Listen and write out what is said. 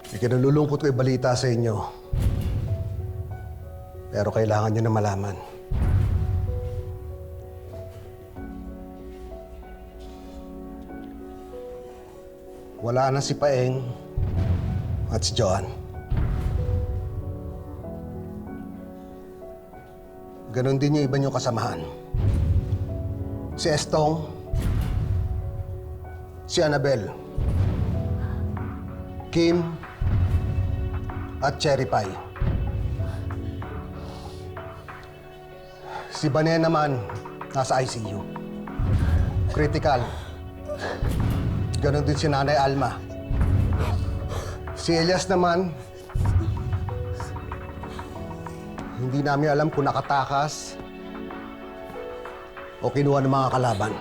May kinalulungkot ko ibalita sa inyo. Pero kailangan nyo na malaman. Wala na si Paeng at si Joan. Ganon din yung iba niyong kasamahan. Si Estong, si Annabel, Kim, at Cherry Pie. Si Banen naman, nasa ICU. Critical. Ganon din si Nanay Alma. Si Elias naman, hindi namin alam kung nakatakas o kinuha ng mga kalaban.